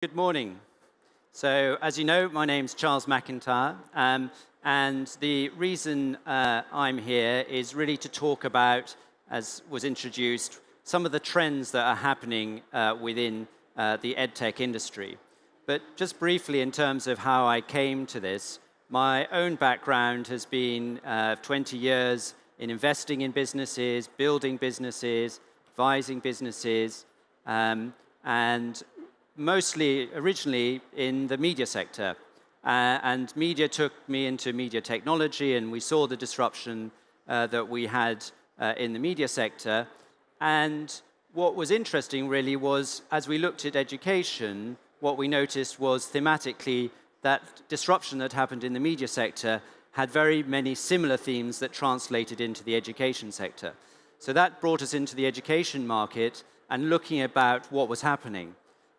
Good morning. So, as you know, my name's Charles McIntyre, and the reason I'm here is really to talk about, as was introduced, some of the trends that are happening within the EdTech industry. But just briefly, in terms of how I came to this, my own background has been 20 years in investing in businesses, building businesses, advising businesses, and mostly originally in the media sector. And media took me into media technology, and we saw the disruption that we had in the media sector. And what was interesting really was, as we looked at education, what we noticed was thematically that disruption that happened in the media sector had very many similar themes that translated into the education sector. So that brought us into the education market and looking about what was happening.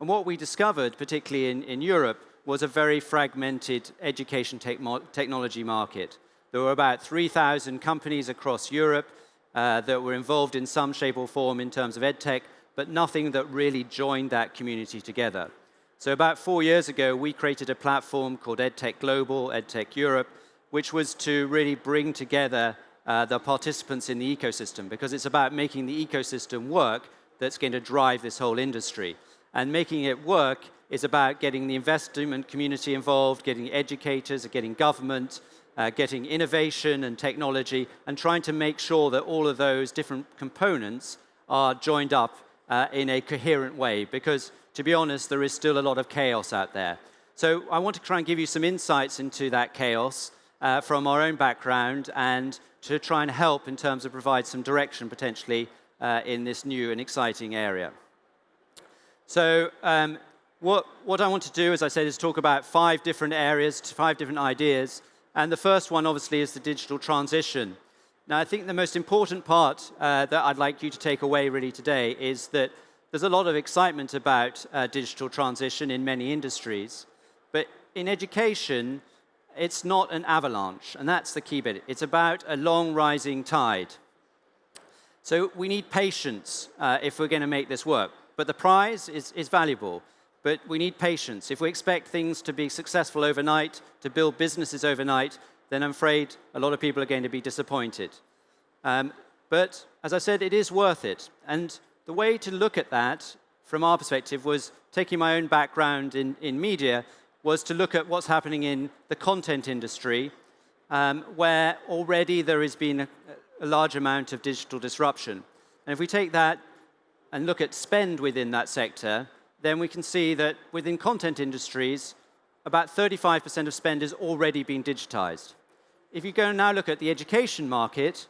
And what we discovered, particularly in Europe, was a very fragmented education technology market. There were about 3,000 companies across Europe that were involved in some shape or form in terms of EdTech, but nothing that really joined that community together. So about 4 years ago, we created a platform called EdTechGlobal, EdTech Europe, which was to really bring together the participants in the ecosystem, because it's about making the ecosystem work that's going to drive this whole industry. And making it work is about getting the investment community involved, getting educators, getting government, getting innovation and technology, and trying to make sure that all of those different components are joined up in a coherent way. Because, to be honest, there is still a lot of chaos out there. So I want to try and give you some insights into that chaos from our own background, and to try and help in terms of provide some direction, potentially, in this new and exciting area. So what I want to do, as I said, is talk about 5 different areas, 5 different ideas. And the first one, obviously, is the digital transition. Now, I think the most important part that I'd like you to take away really today is that there's a lot of excitement about digital transition in many industries. But in education, it's not an avalanche, and that's the key bit. It's about a long rising tide. So we need patience if we're going to make this work. But the prize is valuable, but we need patience. If we expect things to be successful overnight, to build businesses overnight, then I'm afraid a lot of people are going to be disappointed. But as I said, it is worth it. And the way to look at that, from our perspective, was taking my own background in media, was to look at what's happening in the content industry, where already there has been a large amount of digital disruption. And if we take that and look at spend within that sector, then we can see that within content industries, about 35% of spend has already been digitized. If you go and now look at the education market,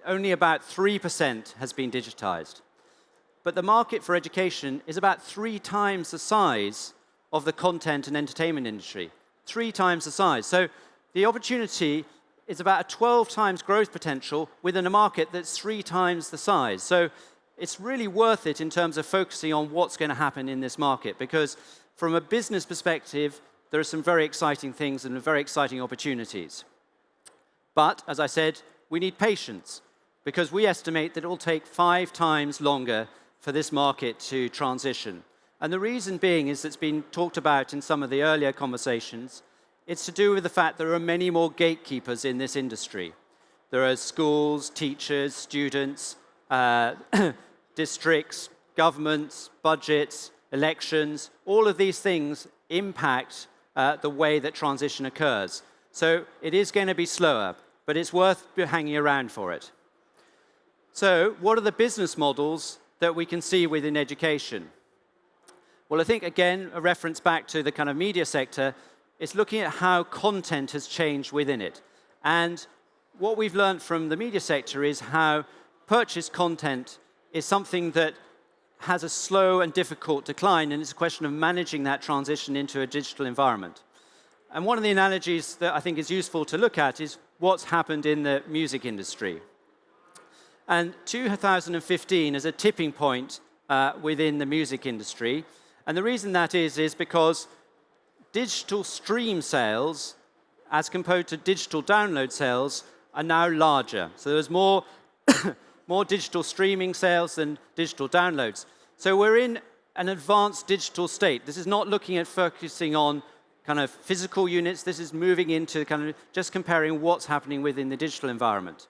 only about 3% has been digitized. But the market for education is about 3 times the size of the content and entertainment industry. 3 times the size. So the opportunity is about a 12 times growth potential within a market that's 3 times the size. So it's really worth it in terms of focusing on what's going to happen in this market, because from a business perspective, there are some very exciting things and very exciting opportunities. But, as I said, we need patience, because we estimate that it will take 5 times longer for this market to transition. And the reason being is it's been talked about in some of the earlier conversations. It's to do with the fact there are many more gatekeepers in this industry. There are schools, teachers, students, districts, governments, budgets, elections. All of these things impact the way that transition occurs. So it is going to be slower, but it's worth hanging around for it. So what are the business models that we can see within education? Well, I think, again, a reference back to the kind of media sector is looking at how content has changed within it. And what we've learned from the media sector is how purchased content is something that has a slow and difficult decline, and it's a question of managing that transition into a digital environment. And one of the analogies that I think is useful to look at is what's happened in the music industry. And 2015 is a tipping point within the music industry. And the reason that is because digital stream sales, as compared to digital download sales, are now larger. So there's more digital streaming sales than digital downloads. So we're in an advanced digital state. This is not looking at focusing on kind of physical units. This is moving into kind of just comparing what's happening within the digital environment.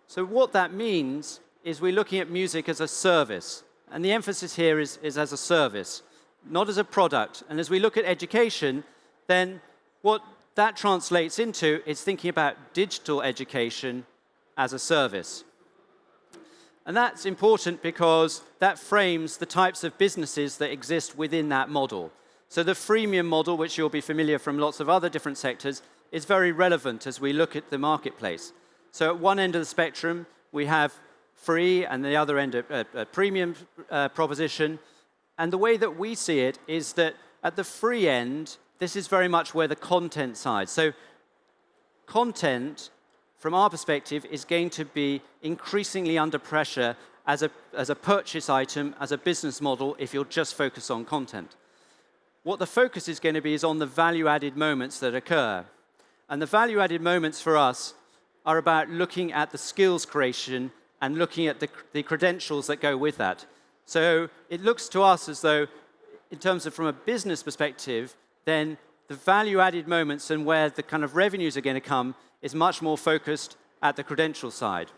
So what that means is we're looking at music as a service. And the emphasis here is as a service, not as a product. And as we look at education, then what that translates into is thinking about digital education as a service. And that's important because that frames the types of businesses that exist within that model. So the freemium model, which you'll be familiar from lots of other different sectors, is very relevant as we look at the marketplace. So at one end of the spectrum, we have free, and the other end, a premium proposition. And the way that we see it is that at the free end, this is very much where the content side. So content, from our perspective, is going to be increasingly under pressure as a purchase item, as a business model, if you'll just focus on content. What the focus is going to be is on the value-added moments that occur. And the value-added moments for us are about looking at the skills creation and looking at the credentials that go with that. So it looks to us as though, in terms of from a business perspective, then the value-added moments and where the kind of revenues are going to come is much more focused at the credential side.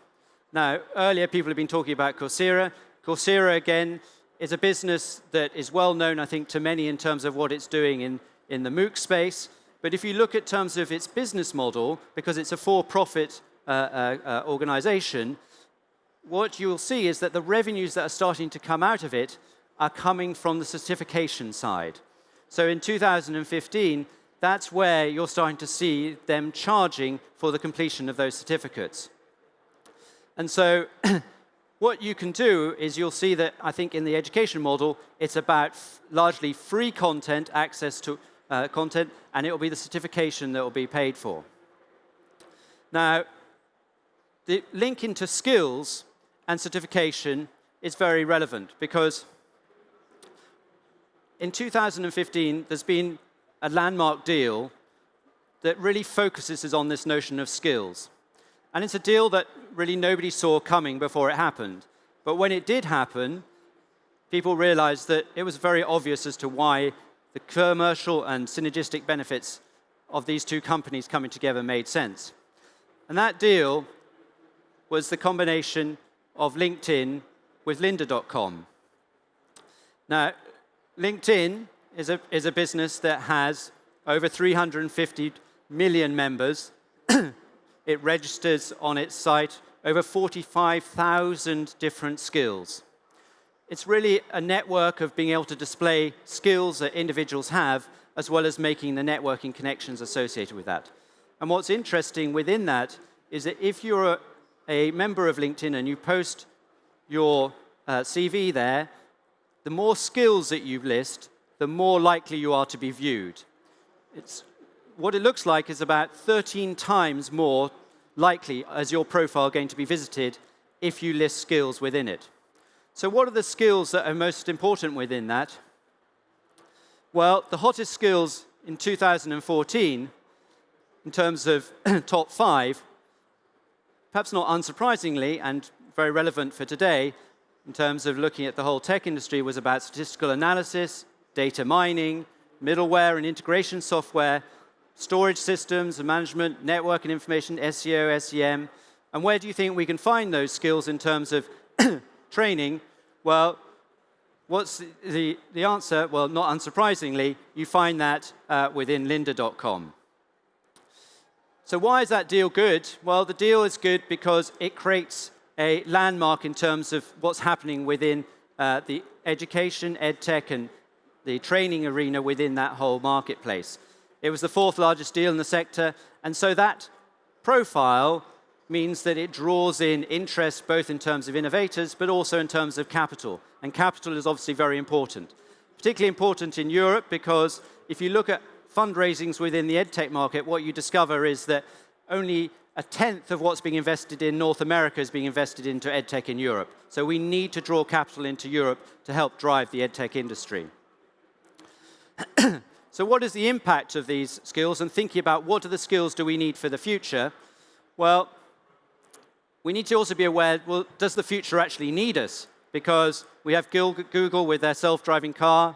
Now, earlier people have been talking about Coursera. Coursera, again, is a business that is well known, I think, to many in terms of what it's doing in the MOOC space. But if you look at terms of its business model, because it's a for-profit organization, what you'll see is that the revenues that are starting to come out of it are coming from the certification side. So in 2015, that's where you're starting to see them charging for the completion of those certificates. And so what you can do is you'll see that, I think, in the education model, it's about largely free content, access to content, and it will be the certification that will be paid for. Now, the link into skills and certification is very relevant because in 2015, there's been a landmark deal that really focuses on this notion of skills. And it's a deal that really nobody saw coming before it happened. But when it did happen, people realized that it was very obvious as to why the commercial and synergistic benefits of these two companies coming together made sense. And that deal was the combination of LinkedIn with lynda.com. Now, LinkedIn is a business that has over 350 million members. It registers on its site over 45,000 different skills. It's really a network of being able to display skills that individuals have, as well as making the networking connections associated with that. And what's interesting within that is that if you're a member of LinkedIn and you post your CV there, the more skills that you list, the more likely you are to be viewed. What it looks like is about 13 times more likely as your profile going to be visited if you list skills within it. So what are the skills that are most important within that? Well, the hottest skills in 2014, in terms of top 5, perhaps not unsurprisingly and very relevant for today, in terms of looking at the whole tech industry, was about statistical analysis, data mining, middleware and integration software, storage systems and management, network and information, SEO, SEM. And where do you think we can find those skills in terms of training? Well, what's the answer? Well, not unsurprisingly, you find that within lynda.com. So why is that deal good? Well, the deal is good because it creates a landmark in terms of what's happening within the education, EdTech, and the training arena within that whole marketplace. It was the 4th largest deal in the sector, and so that profile means that it draws in interest both in terms of innovators, but also in terms of capital. And capital is obviously very important. Particularly important in Europe because if you look at fundraisings within the EdTech market, what you discover is that only 1/10 of what's being invested in North America is being invested into EdTech in Europe. So we need to draw capital into Europe to help drive the EdTech industry. So what is the impact of these skills? And thinking about what are the skills do we need for the future? Well, we need to also be aware, well, does the future actually need us? because we have Google with their self-driving car.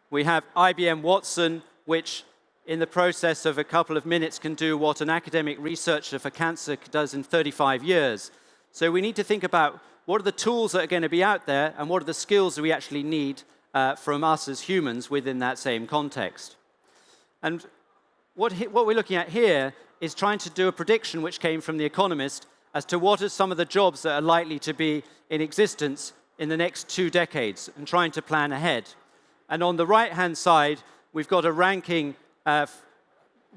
We have IBM Watson, which in the process of a couple of minutes can do what an academic researcher for cancer does in 35 years. So we need to think about what are the tools that are going to be out there and what are the skills that we actually need from us as humans within that same context. And what we're looking at here is trying to do a prediction which came from The Economist as to what are some of the jobs that are likely to be in existence in the next 2 decades and trying to plan ahead. And on the right-hand side, we've got a ranking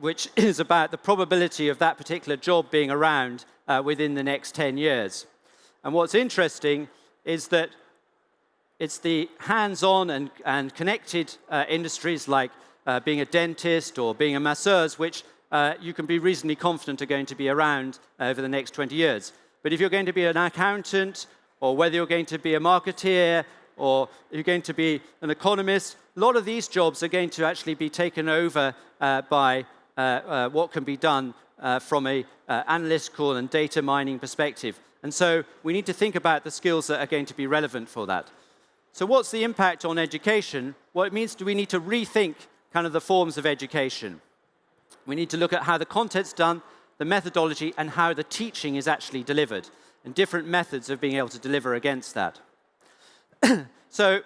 which is about the probability of that particular job being around within the next 10 years. And what's interesting is that it's the hands-on and connected industries like being a dentist or being a masseur, which you can be reasonably confident are going to be around over the next 20 years. But if you're going to be an accountant, or whether you're going to be a marketeer, or you're going to be an economist, a lot of these jobs are going to actually be taken over by what can be done from an analytical and data mining perspective. And so we need to think about the skills that are going to be relevant for that. So what's the impact on education? Well, it means we need to rethink kind of the forms of education. We need to look at how the content's done, the methodology, and how the teaching is actually delivered, and different methods of being able to deliver against that. So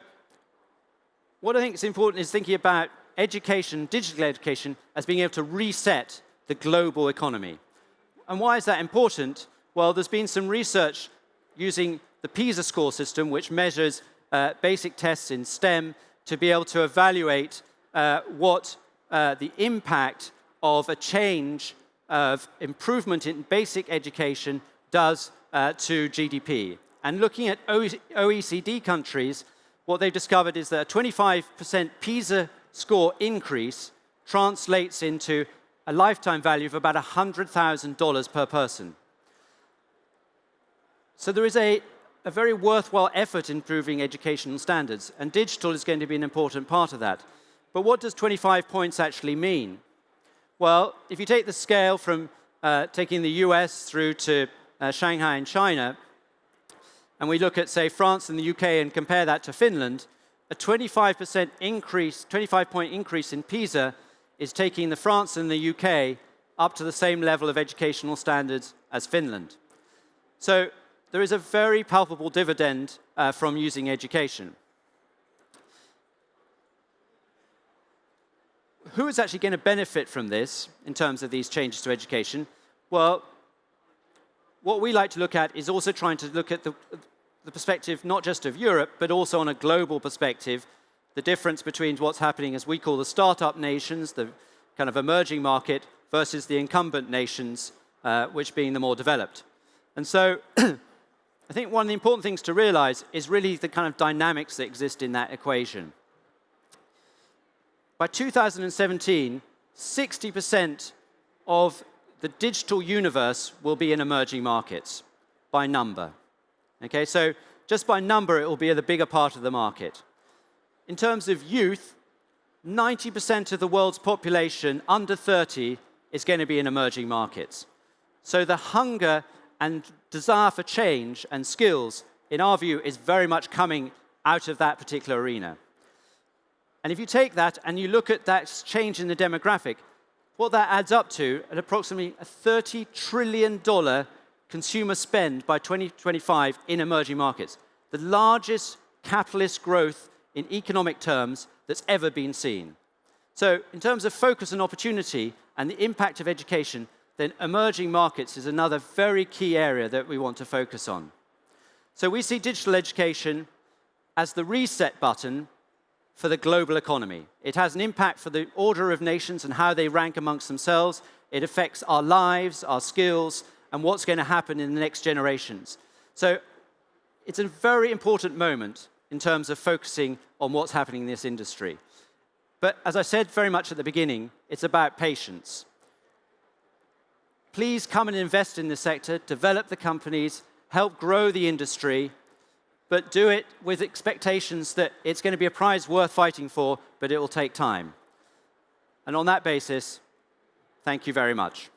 what I think is important is thinking about education, digital education, as being able to reset the global economy. And why is that important? Well, there's been some research using the PISA score system, which measures basic tests in STEM, to be able to evaluate what the impact of a change of improvement in basic education does to GDP. And looking at OECD countries, what they've discovered is that a 25% PISA score increase translates into a lifetime value of about $100,000 per person. So there is a very worthwhile effort in improving educational standards, and digital is going to be an important part of that. But what does 25 points actually mean? Well, if you take the scale from taking the US through to Shanghai and China, and we look at, say, France and the UK and compare that to Finland, a 25% increase, 25-point increase in PISA is taking the France and the UK up to the same level of educational standards as Finland. So there is a very palpable dividend from using education. Who is actually going to benefit from this in terms of these changes to education? Well, what we like to look at is also trying to look at the perspective not just of Europe, but also on a global perspective, the difference between what's happening as we call the startup nations, the kind of emerging market, versus the incumbent nations, which being the more developed. And so I think one of the important things to realize is really the kind of dynamics that exist in that equation. By 2017, 60% of the digital universe will be in emerging markets by number. Okay, so just by number, it will be the bigger part of the market. In terms of youth, 90% of the world's population under 30 is going to be in emerging markets. So the hunger and desire for change and skills, in our view, is very much coming out of that particular arena. And if you take that and you look at that change in the demographic, what that adds up to at approximately a $30 trillion consumer spend by 2025 in emerging markets, the largest capitalist growth in economic terms that's ever been seen. So in terms of focus and opportunity and the impact of education, then emerging markets is another very key area that we want to focus on. So we see digital education as the reset button for the global economy. It has an impact for the order of nations and how they rank amongst themselves. It affects our lives, our skills, and what's going to happen in the next generations. So it's a very important moment in terms of focusing on what's happening in this industry. But as I said very much at the beginning, it's about patience. Please come and invest in this sector, develop the companies, help grow the industry, but do it with expectations that it's going to be a prize worth fighting for, but it will take time. And on that basis, thank you very much.